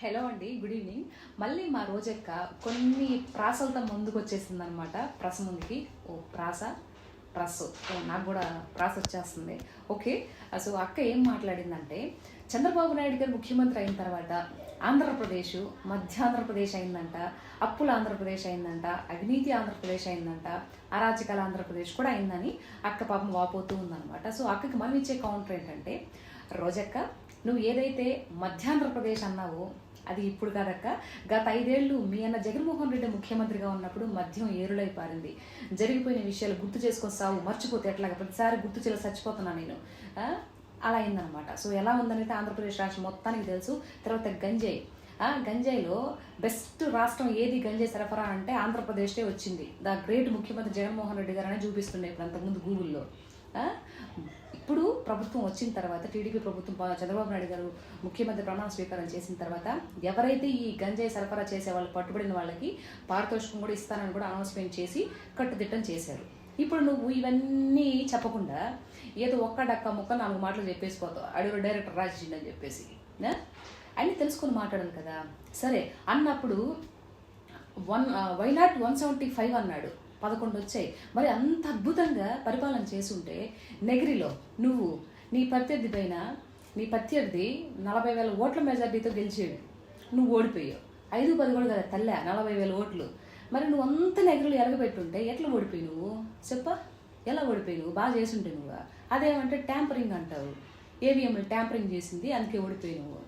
Hello అండి, good evening. మళ్ళీ మా రోజక్క కొన్ని ప్రాసలతో ముందుకు వచ్చేసింది అనమాట. ప్రస ముందుకి ప్రస్ నాకు కూడా ప్రాస వచ్చేస్తుంది. ఓకే, సో అక్క ఏం మాట్లాడిందంటే, చంద్రబాబు నాయుడు గారు ముఖ్యమంత్రి అయిన తర్వాత ఆంధ్రప్రదేశ్ మధ్యాంధ్రప్రదేశ్ అయిందంట, అప్పుల ఆంధ్రప్రదేశ్ అయిందంట, అవినీతి ఆంధ్రప్రదేశ్ అయిందంట, అరాచకాల ఆంధ్రప్రదేశ్ కూడా అయిందని అక్క పాపం వాపోతూ ఉందన్నమాట. సో అక్కకి మనం ఇచ్చే కౌంటర్ ఏంటంటే, రోజక్క నువ్వు ఏదైతే మధ్యాంధ్రప్రదేశ్ అన్నావో అది ఇప్పుడు కాదక్క, గత 5 ఏళ్ళు మీ అన్న జగన్మోహన్ రెడ్డి ముఖ్యమంత్రిగా ఉన్నప్పుడు మద్యం ఏరులై పారింది. జరిగిపోయిన విషయాలు గుర్తు చేసుకొని సావు, మర్చిపోతే ఎట్లాగా ప్రతిసారి గుర్తు చేయాలి, చచ్చిపోతున్నా నేను. అలా అయిందనమాట. సో ఎలా ఉందనైతే ఆంధ్రప్రదేశ్ రాష్ట్రం మొత్తానికి తెలుసు. తర్వాత గంజాయిలో బెస్ట్ రాష్ట్రం ఏది గంజాయి సరఫరా అంటే ఆంధ్రప్రదేశే వచ్చింది. ద గ్రేట్ ముఖ్యమంత్రి జగన్మోహన్ రెడ్డి గారు అని చూపిస్తుండే ఇప్పుడు అంతకుముందు గూగుల్లో. ఇప్పుడు ప్రభుత్వం వచ్చిన తర్వాత, టీడీపీ ప్రభుత్వం చంద్రబాబు నాయుడు గారు ముఖ్యమంత్రి ప్రమాణ స్వీకారం చేసిన తర్వాత ఎవరైతే ఈ గంజాయి సరఫరా చేసే వాళ్ళు పట్టుబడిన వాళ్ళకి పారితోషికం కూడా ఇస్తానని కూడా అనౌన్స్మెంట్ చేసి కట్టుదిట్టం చేశారు. ఇప్పుడు నువ్వు ఇవన్నీ చెప్పకుండా ఏదో ఒక్క ముక్క 4 మాటలు చెప్పేసిపోతావు, అడుగు డైరెక్టర్ రాజీండ్ అని చెప్పేసి అన్నీ తెలుసుకుని మాట్లాడాలి కదా. సరే అన్నప్పుడు వై నాట్ 175 అన్నాడు, 11 వచ్చాయి. మరి అంత అద్భుతంగా పరిపాలన చేసుంటే నెగిరిలో నువ్వు నీ ప్రత్యర్థి 40,000 ఓట్ల మెజార్టీతో గెలిచాడు, నువ్వు ఓడిపోయావు. 5-10 కూడా కదా తల్లా, 40,000 ఓట్లు. మరి నువ్వు అంత నెగిరిలో ఎరగబెట్టుంటే ఎట్లా ఓడిపోయి నువ్వు చెప్పా? ఎలా ఓడిపోయి నువ్వు? బాగా చేసుంటే నువ్వు. అదేమంటే ట్యాంపరింగ్ అంటావు, ఏవిఎంలు ట్యాంపరింగ్ చేసింది అందుకే ఓడిపోయి నువ్వు.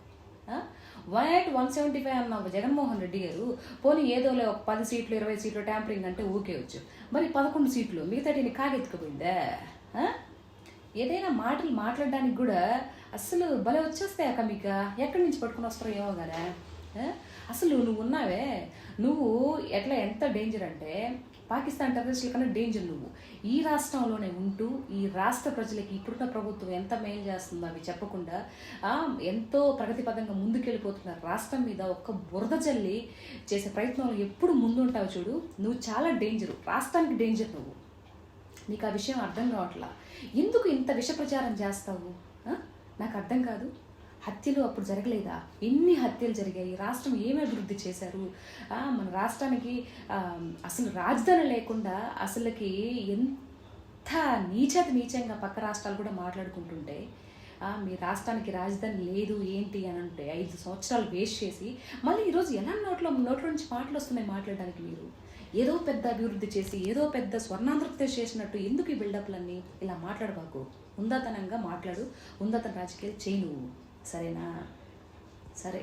175 అన్న జగన్మోహన్ రెడ్డి గారు పోనీ ఏదోలే ఒక 10 సీట్లు 20 సీట్లు ట్యాంపరింగ్ అంటే ఓకే వచ్చు. మరి 11 సీట్లు మిగతాటిని కాగెత్తుకుపోయిందా? ఏదైనా మాటలు మాట్లాడడానికి కూడా అసలు భలే వచ్చేస్తాయి అక్క. మీకు ఎక్కడి నుంచి పట్టుకుని వస్తారో ఏమో కదా. అసలు నువ్వు ఉన్నావే, నువ్వు ఎంత డేంజర్ అంటే పాకిస్తాన్ టెర్రరిస్టుల కన్నా డేంజర్ నువ్వు. ఈ రాష్ట్రంలోనే ఉంటూ ఈ రాష్ట్ర ప్రజలకి ఇప్పుడున్న ప్రభుత్వం ఎంత మేలు చేస్తుందో అవి చెప్పకుండా ఎంతో ప్రగతిపదంగా ముందుకెళ్ళిపోతున్న రాష్ట్రం మీద ఒక్క బురద జల్లి చేసే ప్రయత్నంలో ఎప్పుడు ముందుంటావు చూడు. నువ్వు చాలా డేంజరు, రాష్ట్రానికి డేంజర్ నువ్వు. నీకు ఆ విషయం అర్థం కావట్లా. ఎందుకు ఇంత విష ప్రచారం చేస్తావు? నాకు అర్థం కాదు. హత్యలు అప్పుడు జరగలేదా? ఎన్ని హత్యలు జరిగాయి? రాష్ట్రం ఏమి అభివృద్ధి చేశారు? మన రాష్ట్రానికి అసలు రాజధాని లేకుండా అసలుకి ఎంత నీచంగా పక్క రాష్ట్రాలు కూడా మాట్లాడుకుంటుంటే, మీ రాష్ట్రానికి రాజధాని లేదు ఏంటి అని అంటే 5 సంవత్సరాలు వేస్ట్ చేసి మళ్ళీ ఈరోజు ఎలా నోట్లో నుంచి మాటలు వస్తున్నాయి మాట్లాడడానికి? మీరు ఏదో పెద్ద అభివృద్ధి చేసి ఏదో పెద్ద స్వర్ణాంధ్రప్రదేశ్ చేసినట్టు ఎందుకు ఈ బిల్డప్లన్నీ? ఇలా మాట్లాడబాకు. ఉందాతనంగా మాట్లాడు, ఉందాతన రాజకీయాలు చేయి నువ్వు, సరేనా? సరే.